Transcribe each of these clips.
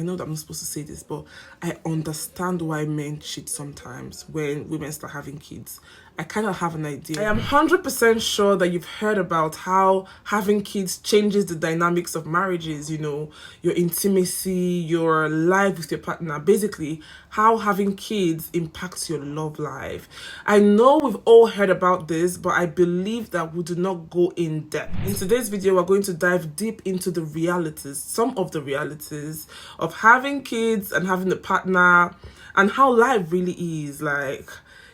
I know that I'm not supposed to say this, but I understand why men cheat sometimes when women start having kids. I kind of have an idea. I am 100% sure that you've heard about how having kids changes the dynamics of marriages, you know, your intimacy, your life with your partner, basically how having kids impacts your love life. I know we've all heard about this, but I believe that we do not go in depth. In today's video, we're going to dive deep into the realities, some of the realities of having kids and having a partner and how life really is. Like,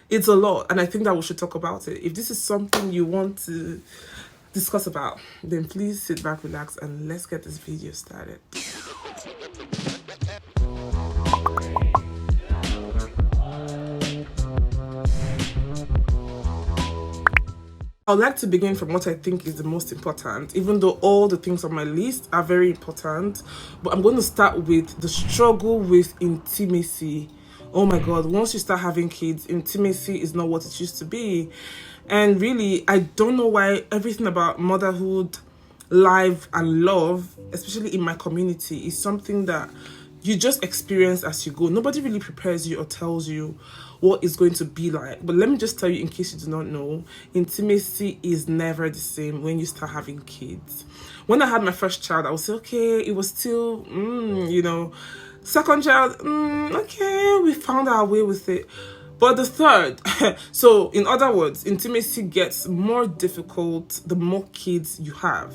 it's a lot, and I think that we should talk about it. If this is something you want to discuss about, then please sit back, relax, and let's get this video started. I'd like to begin from what I think is the most important, even though all the things on my list are very important. But I'm going to start with the struggle with intimacy. Oh my God, once you start having kids, intimacy is not what it used to be. And really, I don't know why everything about motherhood, life, and love, especially in my community, is something that you just experience as you go. Nobody really prepares you or tells you what it's going to be like. But let me just tell you, in case you do not know, intimacy is never the same when you start having kids. When I had my first child, I would say, okay, it was still, you know, second child, okay, we found our way with it. But the third, so in other words, intimacy gets more difficult the more kids you have.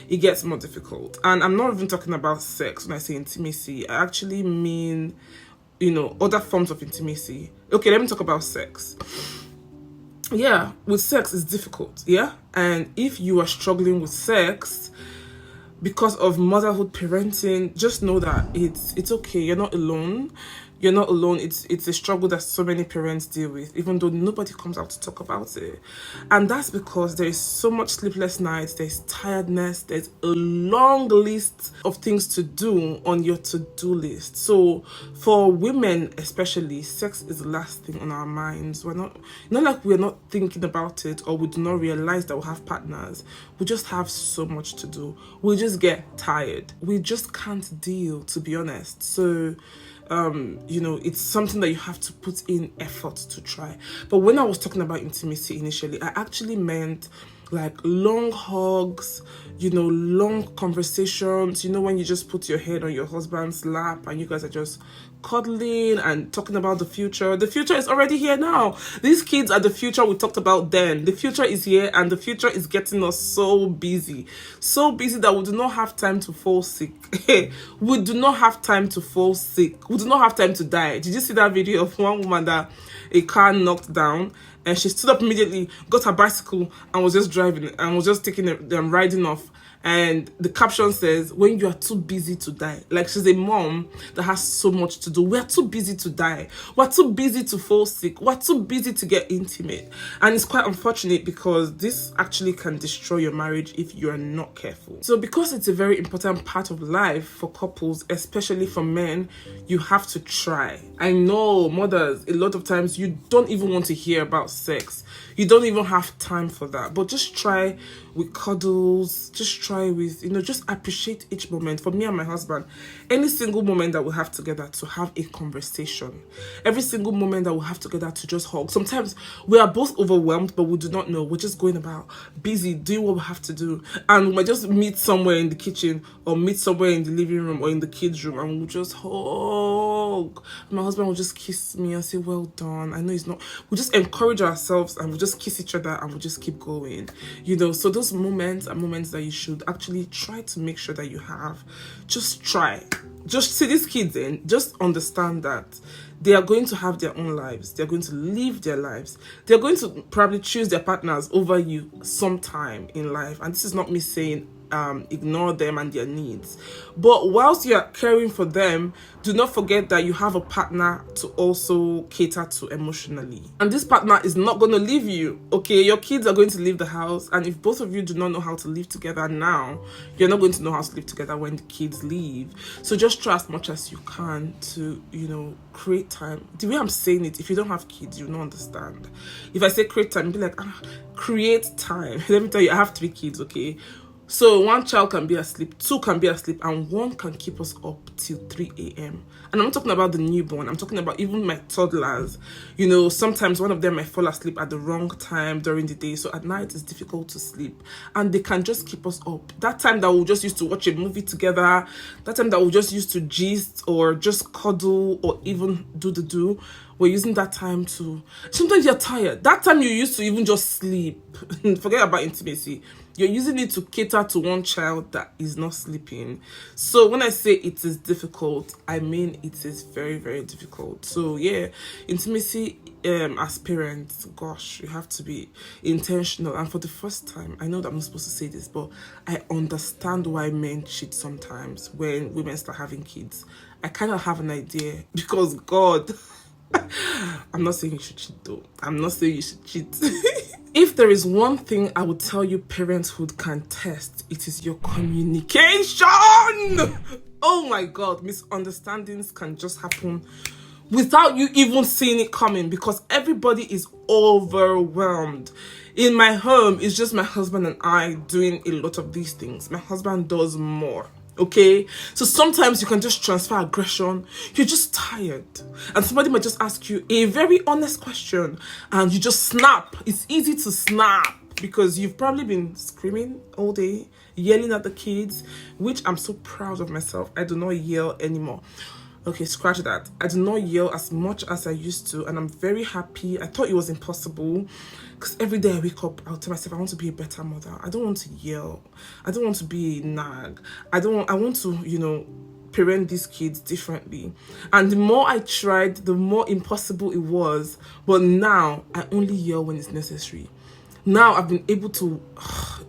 It gets more difficult. And I'm not even talking about sex when I say intimacy. I actually mean, you know, other forms of intimacy. Okay, let me talk about sex. Yeah, with sex it's difficult, yeah? And if you are struggling with sex because of motherhood, parenting, just know that it's okay. You're not alone. You're not alone. It's a struggle that so many parents deal with, even though nobody comes out to talk about it. And that's because there is so much sleepless nights, there's tiredness, there's a long list of things to do on your to-do list. So for women especially, sex is the last thing on our minds. We're not like we're not thinking about it or we do not realize that we have partners. We just have so much to do. We just get tired. We just can't deal, to be honest. So you know, it's something that you have to put in effort to try. But when I was talking about intimacy initially, I actually meant like long hugs, you know, long conversations, you know, when you just put your head on your husband's lap and you guys are just cuddling and talking about the future. The future is already here now. These kids are the future we talked about then. The future is here and the future is getting us so busy that we do not have time to fall sick. We do not have time to fall sick. We do not have time to die. Did you see that video of one woman that a car knocked down and she stood up immediately, got her bicycle and was just driving and was just taking them riding off? And the caption says, when you are too busy to die. Like, she's a mom that has so much to do. We're too busy to die. We're too busy to fall sick. We're too busy to get intimate. And it's quite unfortunate because this actually can destroy your marriage if you are not careful. So because it's a very important part of life for couples, especially for men, you have to try. I know mothers, a lot of times you don't even want to hear about sex. You don't even have time for that. But just try with cuddles, just try with, you know, just appreciate each moment. For me and my husband, any single moment that we have together to have a conversation, every single moment that we have together to just hug. Sometimes we are both overwhelmed, but we do not know. We're just going about busy, doing what we have to do. And we might just meet somewhere in the kitchen or meet somewhere in the living room or in the kids' room and we'll just hug. My husband will just kiss me and say, well done. I know he's not. We'll just encourage ourselves and we'll just kiss each other and we'll just keep going. You know, so those moments are moments that you should actually try to make sure that you have. Just try. Just see these kids in. Just understand that they are going to have their own lives. They're going to live their lives. They're going to probably choose their partners over you sometime in life. And this is not me saying ignore them and their needs. But whilst you are caring for them, do not forget that you have a partner to also cater to emotionally. And this partner is not going to leave you, okay? Your kids are going to leave the house. And if both of you do not know how to live together now, you're not going to know how to live together when the kids leave. So just try as much as you can to, you know, create time. The way I'm saying it, if you don't have kids, you don't understand. If I say create time, be like, create time. Let me tell you, I have 3 kids, okay? So one child can be asleep, two can be asleep, and one can keep us up till 3 a.m. And I'm not talking about the newborn, I'm talking about even my toddlers. You know, sometimes one of them might fall asleep at the wrong time during the day, so at night it's difficult to sleep. And they can just keep us up. That time that we'll just used to watch a movie together, that time that we'll just used to gist or just cuddle or even do, we're using that time to... Sometimes you're tired. That time you used to even just sleep. Forget about intimacy. You're using it to cater to one child that is not sleeping. So when I say it is difficult, I mean it is very, very difficult. So yeah, intimacy as parents, gosh, you have to be intentional. And for the first time, I know that I'm not supposed to say this, but I understand why men cheat sometimes when women start having kids. I kind of have an idea because God... I'm not saying you should cheat though. I'm not saying you should cheat. If there is one thing I would tell you parenthood can test, it is your communication. Oh my God, misunderstandings can just happen without you even seeing it coming because everybody is overwhelmed. In my home, it's just my husband and I doing a lot of these things. My husband does more. Okay, so sometimes you can just transfer aggression. You're just tired and somebody might just ask you a very honest question and you just snap. It's easy to snap because you've probably been screaming all day, yelling at the kids, which I'm so proud of myself. I do not yell anymore. Okay, scratch that. I do not yell as much as I used to, and I'm very happy. I thought it was impossible because every day I wake up, I'll tell myself I want to be a better mother. I don't want to yell. I don't want to be a nag. I want to, you know, parent these kids differently. And the more I tried, the more impossible it was. But now I only yell when it's necessary. Now I've been able to,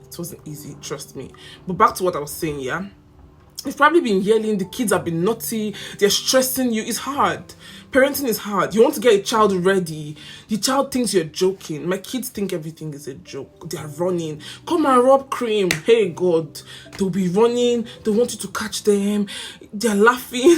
it wasn't easy, trust me. But back to what I was saying, yeah? You've probably been yelling, the kids have been naughty, they're stressing you. It's hard. Parenting is hard. You want to get a child ready. The child thinks you're joking. My kids think everything is a joke. They are running. Come and rub cream. Hey, God. They'll be running. They want you to catch them. They're laughing.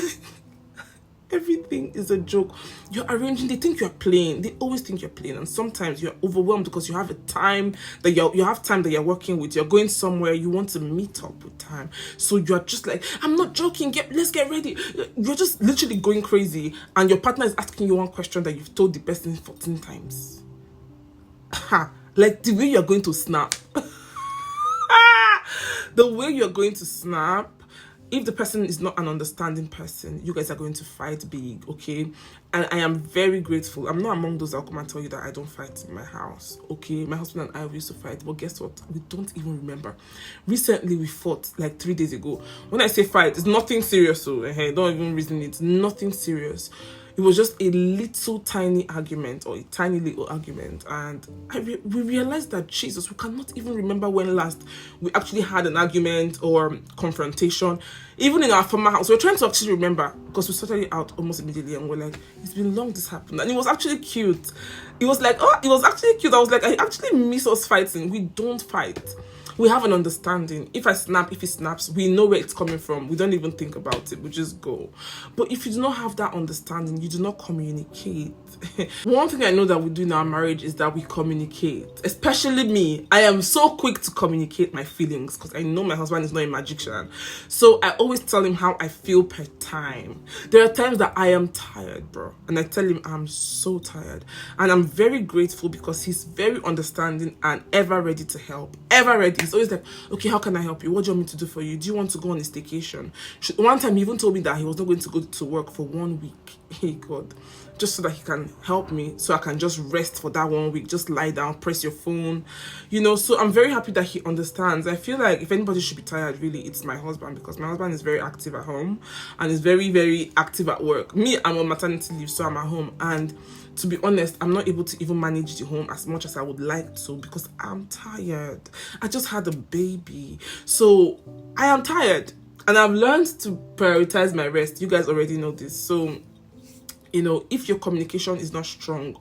Everything is a joke. You're arranging, they think you're playing. They always think you're playing. And sometimes you're overwhelmed because you have a time that you have time that you're working with. You're going somewhere, you want to meet up with time. So you're just like, I'm not joking, let's get ready. You're just literally going crazy. And your partner is asking you one question that you've told the person 14 times. Like the way you're going to snap. The way you're going to snap. If the person is not an understanding person, you guys are going to fight big, okay? And I am very grateful. I'm not among those that will come and tell you that I don't fight in my house, okay? My husband and I used to fight, but guess what? We don't even remember. Recently, we fought like 3 days ago. When I say fight, it's nothing serious, so don't even reason it. Nothing serious. It was just a little tiny argument or a tiny little argument. And we realized that, Jesus, we cannot even remember when last we actually had an argument or confrontation. Even in our former house, we're trying to actually remember because we sorted it out almost immediately and we're like, it's been long this happened. And it was actually cute. It was like, oh, it was actually cute. I was like, I actually miss us fighting. We don't fight. We have an understanding. If I snap, if he snaps, we know where it's coming from. We don't even think about it. We just go. But if you do not have that understanding, you do not communicate. One thing I know that we do in our marriage is that we communicate. Especially me. I am so quick to communicate my feelings because I know my husband is not a magician. So I always tell him how I feel per time. There are times that I am tired, bro. And I tell him I'm so tired. And I'm very grateful because he's very understanding and ever ready to help. Ever ready. He's always like, okay, how can I help you? What do you want me to do for you? Do you want to go on a staycation? One time he even told me that he was not going to go to work for 1 week. Hey, God. Just so that he can help me, so I can just rest for that 1 week, just lie down, press your phone, you know. So I'm very happy that he understands. I feel like if anybody should be tired, really, it's my husband, because my husband is very active at home and is very, very active at work. Me, I'm on maternity leave, so I'm at home, and to be honest, I'm not able to even manage the home as much as I would like to because I'm tired. I just had a baby, so I am tired, and I've learned to prioritize my rest. You guys already know this. So, you know, if your communication is not strong,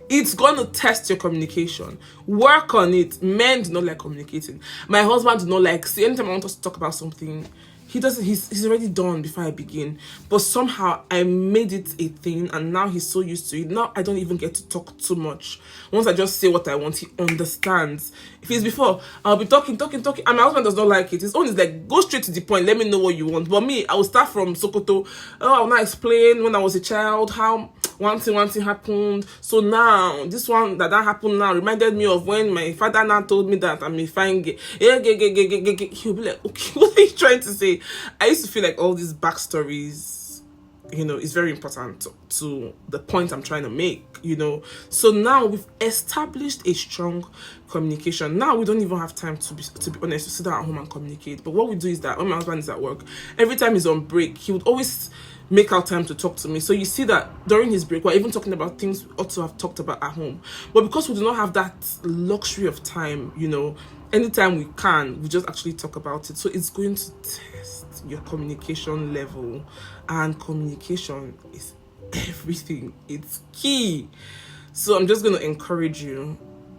it's going to test your communication. Work on it. Men do not like communicating. My husband do not like, see, anytime I want us to talk about something, he doesn't, he's already done before I begin. But somehow I made it a thing, and now he's so used to it. Now I don't even get to talk too much. Once I just say what I want, he understands. If it's before, I'll be talking, and my husband does not like it. His own is like, go straight to the point, let me know what you want. But me, I will start from Sokoto. Oh, I will not explain when I was a child how one thing happened. So now this one that happened now reminded me of when my father now told me that I'm a fine gay. He'll be like, okay, what are you trying to say? I used to feel like all these backstories, you know, is very important to the point I'm trying to make, you know. So now we've established a strong communication. Now we don't even have time to be honest, to sit down at home and communicate. But what we do is that when my husband is at work, every time he's on break, he would always make out time to talk to me. So you see that during his break, we're even talking about things we ought to have talked about at home. But because we do not have that luxury of time, you know, anytime we can, we just actually talk about it. So it's going to test your communication level, and communication is everything. It's key. So I'm just going to encourage you,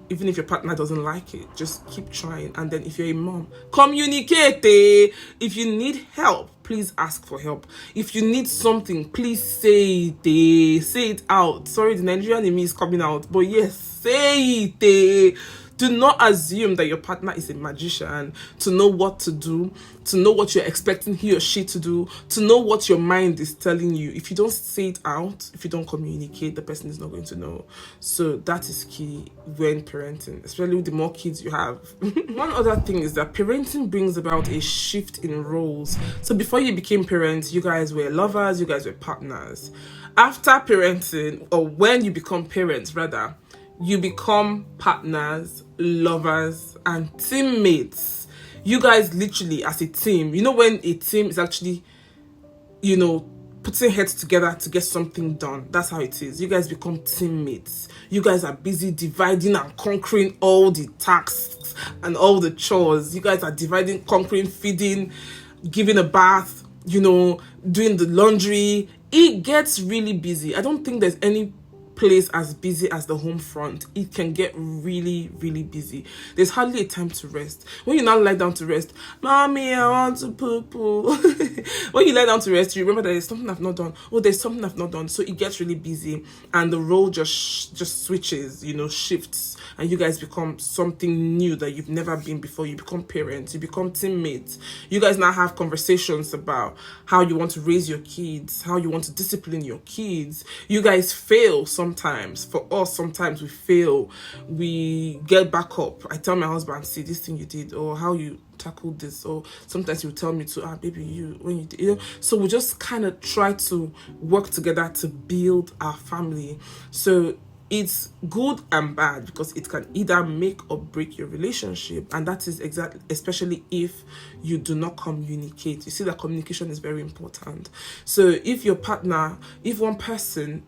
even if your partner doesn't like it, just keep trying. And then if you're a mom, communicate. If you need help, please ask for help. If you need something, please say it. Say it out. Sorry, the Nigerian in me is coming out, but yes, say it. Do not assume that your partner is a magician to know what to do, to know what you're expecting he or she to do, to know what your mind is telling you. If you don't say it out, if you don't communicate, the person is not going to know. So that is key when parenting, especially with the more kids you have. One other thing is that parenting brings about a shift in roles. So before you became parents, you guys were lovers, you guys were partners. After parenting, or when you become parents rather, you become partners, lovers, and teammates. You guys literally, as a team, you know, when a team is actually, you know, putting heads together to get something done, that's how it is. You guys become teammates. You guys are busy dividing and conquering all the tasks and all the chores. You guys are dividing, conquering, feeding, giving a bath, you know, doing the laundry. It gets really busy. I don't think there's any place as busy as the home front. It can get really, really busy. There's hardly a time to rest. When you now lie down to rest, mommy, I want to poo. When you lie down to rest, you remember that there's something I've not done. Oh, there's something I've not done. So it gets really busy, and the role just switches, you know, shifts, and you guys become something new that you've never been before. You become parents, you become teammates. You guys now have conversations about how you want to raise your kids, how you want to discipline your kids. You guys fail sometimes. For us, sometimes we fail. We get back up. I tell my husband, see this thing you did, or how you tackled this, or sometimes he will tell me to, baby, you, when you did, you know. So we just kind of try to work together to build our family. So it's good and bad, because it can either make or break your relationship, and that is exactly, especially if you do not communicate. You see that communication is very important. So if your partner, if one person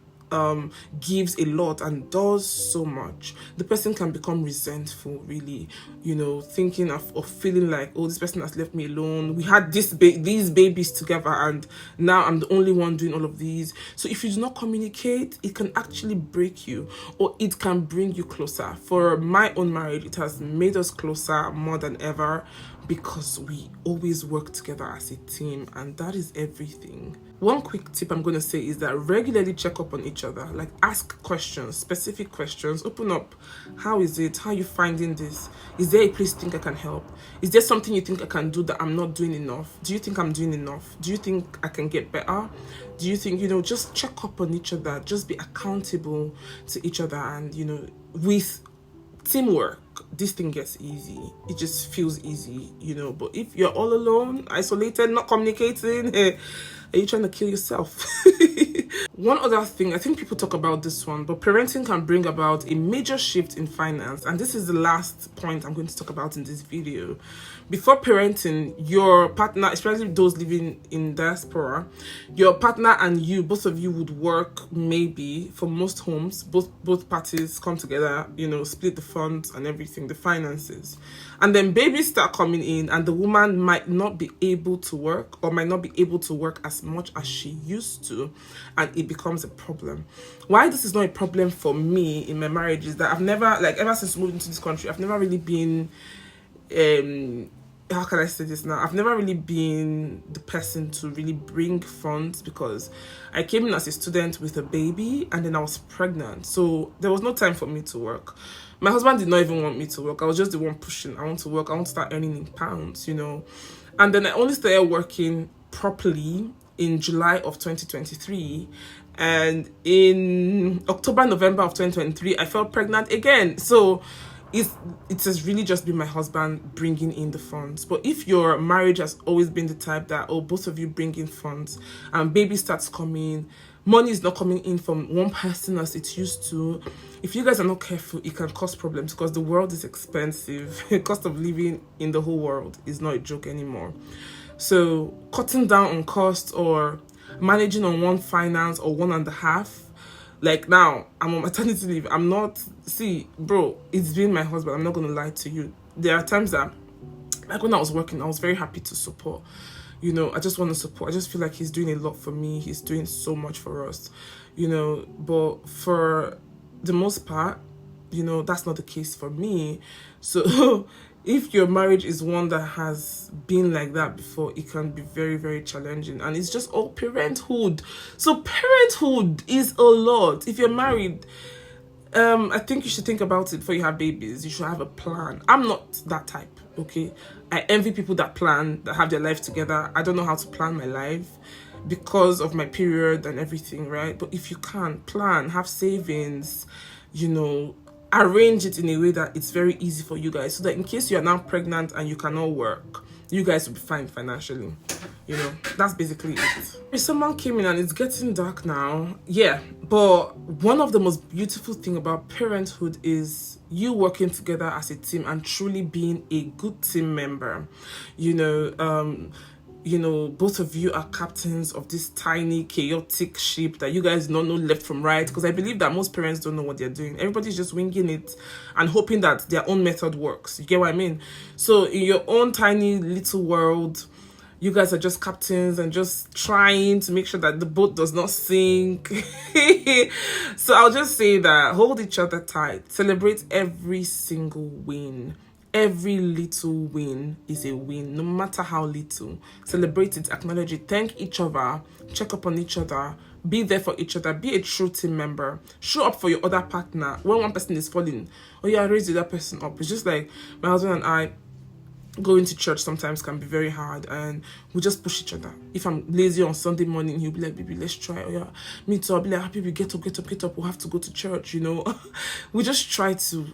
gives a lot and does so much, the person can become resentful, really, you know, thinking of feeling like, oh, this person has left me alone. We had these babies together, and now I'm the only one doing all of these. So if you do not communicate, it can actually break you, or it can bring you closer. For my own marriage, it has made us closer more than ever, because we always work together as a team, and that is everything. One quick tip I'm going to say is that regularly check up on each other. Like, ask questions, specific questions. Open up. How is it? How are you finding this? Is there a place you think I can help? Is there something you think I can do that I'm not doing enough? Do you think I'm doing enough? Do you think I can get better? Do you think, you know, just check up on each other. Just be accountable to each other. And, you know, with teamwork, this thing gets easy. It just feels easy, you know. But if you're all alone, isolated, not communicating, are you trying to kill yourself? One other thing, I think people talk about this one, but parenting can bring about a major shift in finance. And this is the last point I'm going to talk about in this video. Before parenting, your partner, especially those living in diaspora, your partner and you, both of you would work. Maybe for most homes, both parties come together, you know, split the funds and everything, the finances. And then babies start coming in, and the woman might not be able to work, or might not be able to work as much as she used to, and it becomes a problem. Why this is not a problem for me in my marriage is that I've never, like, ever since moving to this country, I've never really been how can I say this now? I've never really been the person to really bring funds, because I came in as a student with a baby and then I was pregnant. So there was no time for me to work. My husband did not even want me to work. I was just the one pushing. I want to work. I want to start earning in pounds, you know. And then I only started working properly in July of 2023. And in October, November of 2023, I felt pregnant again. So it has really just been my husband bringing in the funds. But if your marriage has always been the type that, oh, both of you bring in funds and baby starts coming, money is not coming in from one person as it used to, if you guys are not careful, it can cause problems, because the world is expensive. The cost of living in the whole world is not a joke anymore. So cutting down on costs or managing on one finance or one and a half, like now I'm on maternity leave, I'm not, see bro, it's been my husband, I'm not gonna lie to you. There are times that, like when I was working, I was very happy to support, you know, I just want to support. I just feel like he's doing a lot for me, he's doing so much for us, you know. But for the most part, you know, that's not the case for me. So if your marriage is one that has been like that before, it can be very, very challenging. And it's just all parenthood. So parenthood is a lot. If you're married, I think you should think about it before you have babies. You should have a plan. I'm not that type, okay? I envy people that plan, that have their life together. I don't know how to plan my life because of my period and everything, right? But if you can plan, have savings, you know, arrange it in a way that it's very easy for you guys, so that in case you are now pregnant and you cannot work, you guys will be fine financially. You know, that's basically it. If someone came in and it's getting dark now, yeah, but one of the most beautiful thing about parenthood is you working together as a team and truly being a good team member. You know, both of you are captains of this tiny, chaotic ship that you guys don't know left from right. Because I believe that most parents don't know what they're doing. Everybody's just winging it and hoping that their own method works. You get what I mean? So in your own tiny little world, you guys are just captains and just trying to make sure that the boat does not sink. So I'll just say that hold each other tight. Celebrate every single win. Every little win is a win, no matter how little. Celebrate it, acknowledge it, thank each other, check up on each other, be there for each other, be a true team member. Show up for your other partner. When one person is falling, oh yeah, raise the other person up. It's just like my husband and I, going to church sometimes can be very hard, and we just push each other. If I'm lazy on Sunday morning, he'll be like, baby, let's try. Oh yeah, me too. I'll be like, happy, we get up. We'll have to go to church, you know. We just try to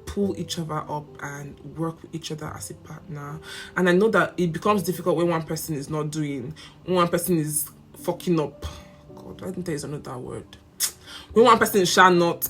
pull each other up and work with each other as a partner. And I know that it becomes difficult when one person is not doing, when one person is fucking up. God, I think there is another word. When one person is not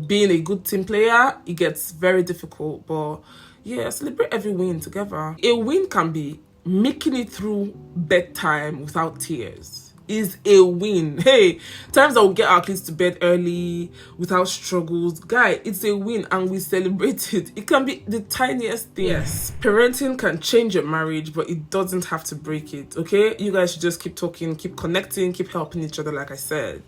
being a good team player, it gets very difficult. But yeah, celebrate every win together. A win can be making it through bedtime without tears. Is a win. Hey, times that we'll get our kids to bed early without struggles, guy, it's a win, and we celebrate it. It can be the tiniest thing. Yes, parenting can change your marriage, but it doesn't have to break it. Okay, you guys should just keep talking, keep connecting, keep helping each other, like I said.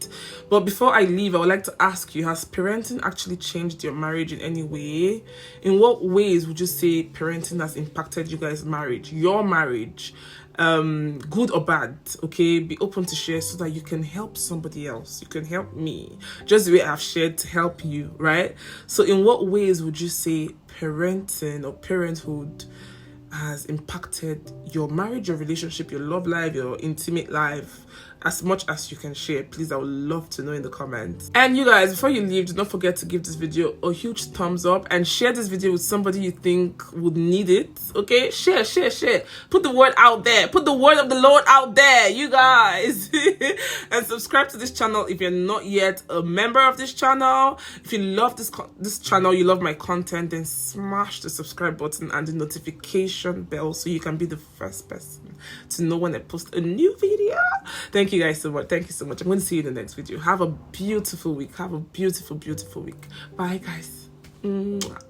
But before I leave, I would like to ask you, has parenting actually changed your marriage in any way? In what ways would you say parenting has impacted you guys' marriage, your marriage? Good or bad, okay? Be open to share so that you can help somebody else. You can help me just the way I've shared to help you, right? So in what ways would you say parenting or parenthood has impacted your marriage, your relationship, your love life, your intimate life? As much as you can share, please, I would love to know in the comments. And you guys, before you leave, do not forget to give this video a huge thumbs up and share this video with somebody you think would need it. Okay, share. Put the word out there. Put the word of the Lord out there, you guys. And subscribe to this channel if you're not yet a member of this channel. If you love this channel, you love my content, then smash the subscribe button and the notification bell so you can be the first person to know when I post a new video. Thank you guys so much. Thank you so much. I'm going to see you in the next video. Have a beautiful week. Have a beautiful week. Bye, guys. Mwah.